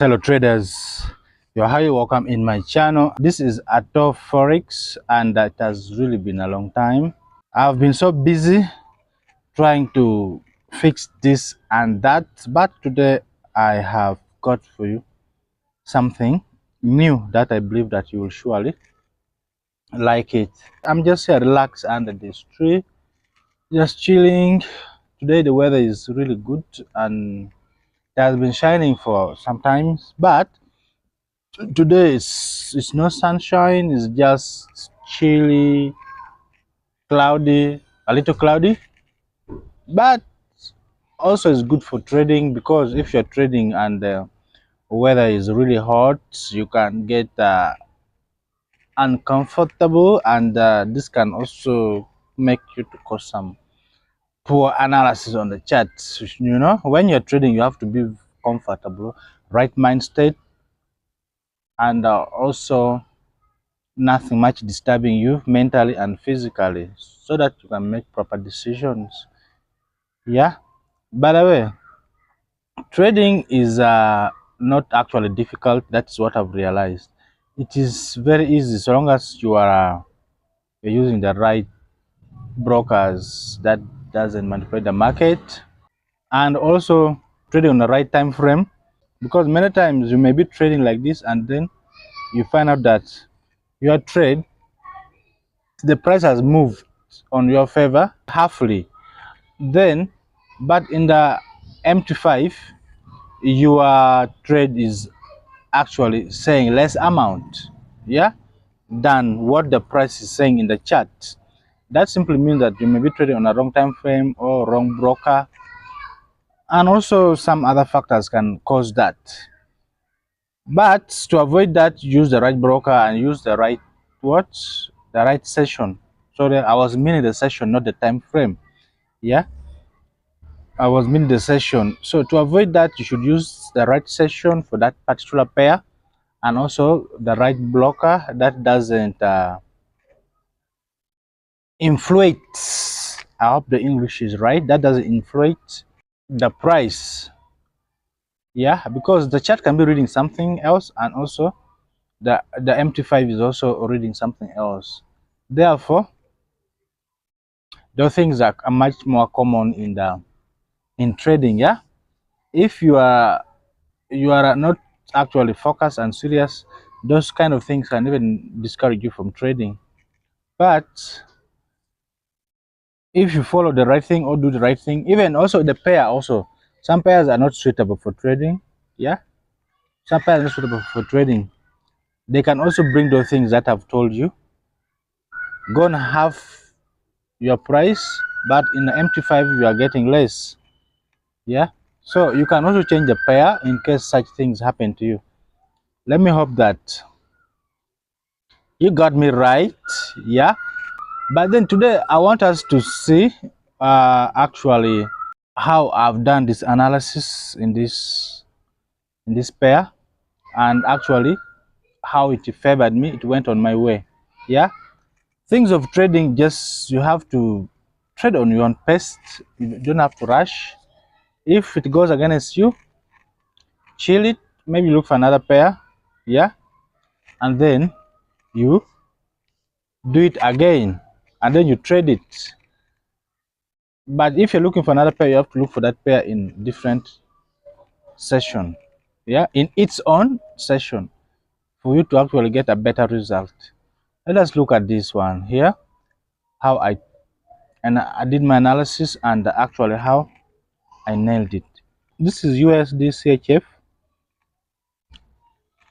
Hello traders, you're highly welcome in my channel. This is Ato Forex and it has really been a long time. I've been so busy trying to fix this and that, but today I have got for you something new that I believe that you will surely like it. I'm just here relaxed under this tree, just chilling. Today the weather is really good and it has been shining for some times, but today it's no sunshine, it's just chilly, cloudy, a little cloudy, but also it's good for trading, because if you're trading and the weather is really hot, you can get uncomfortable, and this can also make you to cause some poor analysis on the charts. When you're trading, you have to be comfortable, right mind state, and also nothing much disturbing you mentally and physically, so that you can make proper decisions. Yeah, by the way, trading is not actually difficult. That's what I've realized. It is very easy so long as you're using the right brokers that doesn't manipulate the market, and also trading on the right time frame, because many times you may be trading like this and then you find out that your trade, the price has moved on your favor halfly, then but in the MT5 your trade is actually saying less amount, yeah, than what the price is saying in the chart. That simply means that you may be trading on a wrong time frame or wrong broker, and also some other factors can cause that. But to avoid that, use the right broker and use the right what, the right session. Sorry, I was meaning the session, not the time frame. Yeah, I was meaning the session. So to avoid that, you should use the right session for that particular pair, and also the right blocker that doesn't inflate. I hope the English is right. That doesn't inflate the price. Yeah, because the chart can be reading something else, and also the MT5 is also reading something else. Therefore, those things are much more common in trading. Yeah, if you are not actually focused and serious, those kind of things can even discourage you from trading. But if you follow the right thing or do the right thing, even also the pair, also some pairs are not suitable for trading. Yeah, some pairs are not suitable for trading. They can also bring those things that I've told you, go and have your price, but in the MT5 you are getting less. Yeah, so you can also change the pair in case such things happen to you. Let me hope that you got me right. Yeah, but then today I want us to see actually how I've done this analysis in this pair, and actually how it favored me, it went on my way. Yeah, things of trading, just you have to trade on your own pace. You don't have to rush. If it goes against you, chill it, maybe look for another pair. Yeah, and then you do it again, and then you trade it. But if you're looking for another pair, you have to look for that pair in different session. Yeah, in its own session, for you to actually get a better result. Let us look at this one here, how I did my analysis, and actually how I nailed it. This is USD CHF.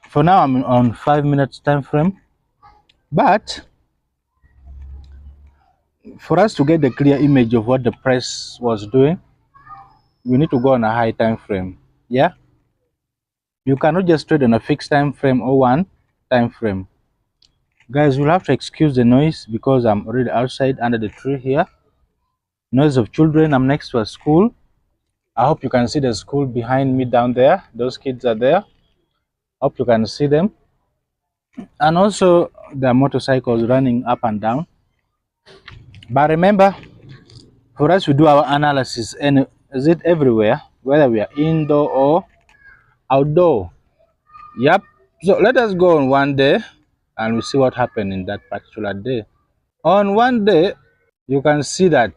For now I'm on 5 minutes time frame, but for us to get the clear image of what the price was doing, we need to go on a high time frame. Yeah, you cannot just trade on a fixed time frame or one time frame. Guys, you'll have to excuse the noise because I'm already outside under the tree here. Noise of children. I'm next to a school. I hope you can see the school behind me down there. Those kids are there. Hope you can see them. And also the motorcycles running up and down. But remember, for us to do our analysis, and is it everywhere, whether we are indoor or outdoor, Yep. So let us go on one day and we see what happened in that particular day. On one day, you can see that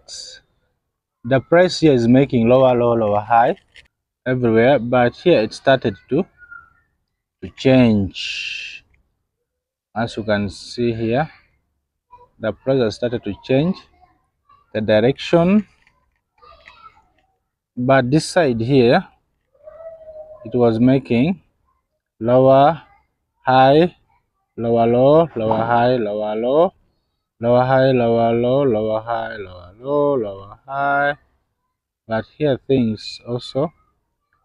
the price here is making lower, lower, lower, high everywhere, but here it started to change. As you can see here, the price has started to change the direction, but this side here, it was making lower, high, lower, low, lower, high, lower, low, lower, high, lower, low, lower, high, lower, low, lower, high. But here things also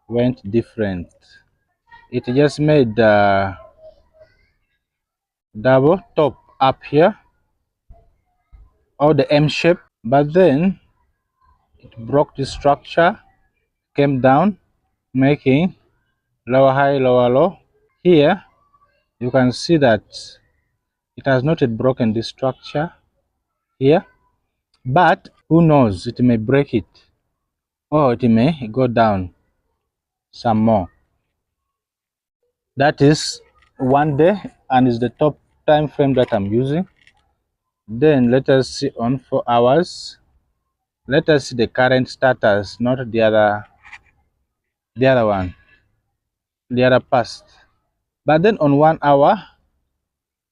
went different. It just made the double top up here, or the M shape, but then it broke the structure, came down, making lower, high, lower, low. Here you can see that it has not yet broken the structure here, but who knows, it may break it or it may go down some more. That is one day and is the top time frame that I'm using. Then let us see on 4 hours. Let us see the current status, not the other one, the other past. But then on 1 hour,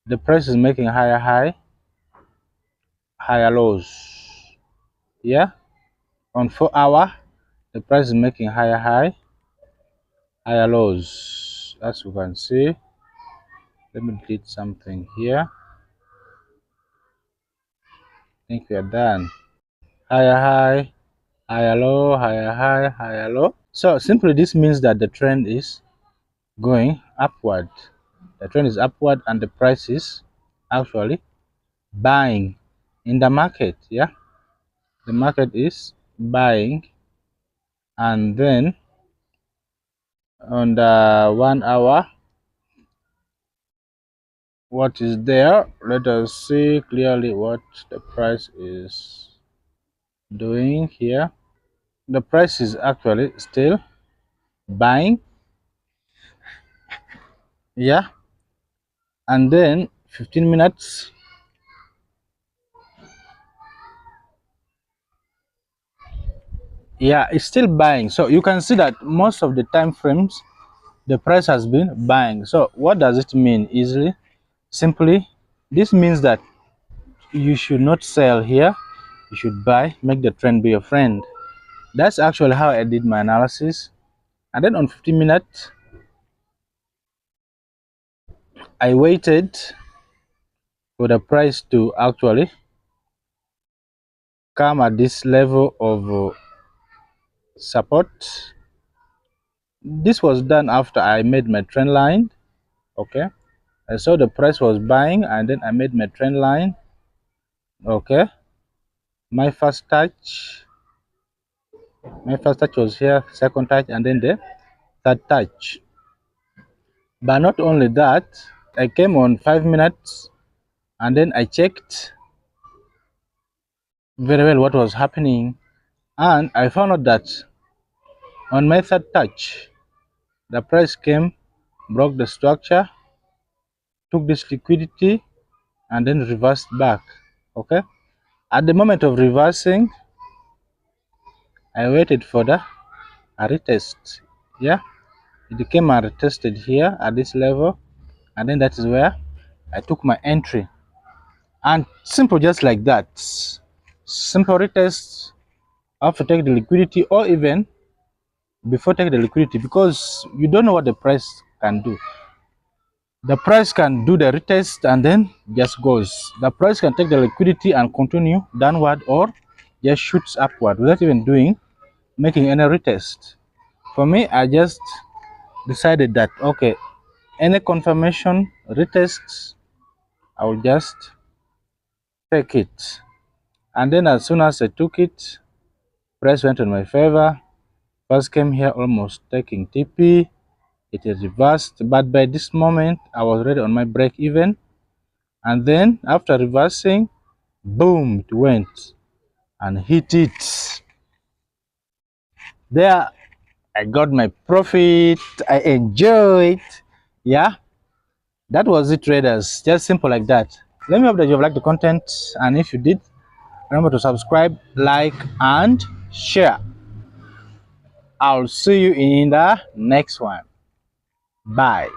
the price is making higher high, higher lows. Yeah. On 4 hour, the price is making higher high, higher lows. As you can see, let me delete something here. I think we are done. Higher high, higher low, higher high, higher low. So simply this means that the trend is going upward. The trend is upward and the price is actually buying in the market. Yeah, the market is buying. And then on the 1 hour, what is there? Let us see clearly what the price is doing here. The price is actually still buying. Yeah, and then 15 minutes, yeah, it's still buying. So you can see that most of the time frames the price has been buying. So what does it mean? Easily, simply, this means that you should not sell here, you should buy. Make the trend be your friend. That's actually how I did my analysis. And then on 15 minutes, I waited for the price to actually come at this level of support. This was done after I made my trend line. Okay, I saw the price was buying and then I made my trend line. Okay, my first touch was here, second touch, and then the third touch. But not only that, I came on 5 minutes and then I checked very well what was happening, and I found out that on my third touch the price came, broke the structure, took this liquidity, and then reversed back. Okay, at the moment of reversing, I waited for the a retest. Yeah, it came and retested here at this level, and then that is where I took my entry. And simple, just like that. Simple retest after take the liquidity, or even before take the liquidity, because you don't know what the price can do. The price can do the retest and then just goes. The price can take the liquidity and continue downward, or just shoots upward without even making any retest. For me, I just decided that okay, any confirmation retest, I will just take it. And then as soon as I took it, price went in my favor. First came here almost taking TP. It is reversed, but by this moment I was already on my break even. And then after reversing, boom, it went and hit it. There I got my profit. I enjoyed. Yeah, that was it, traders. Just simple like that. Let me hope that you've liked the content, and if you did, remember to subscribe, like, and share. I'll see you in the next one. Bye.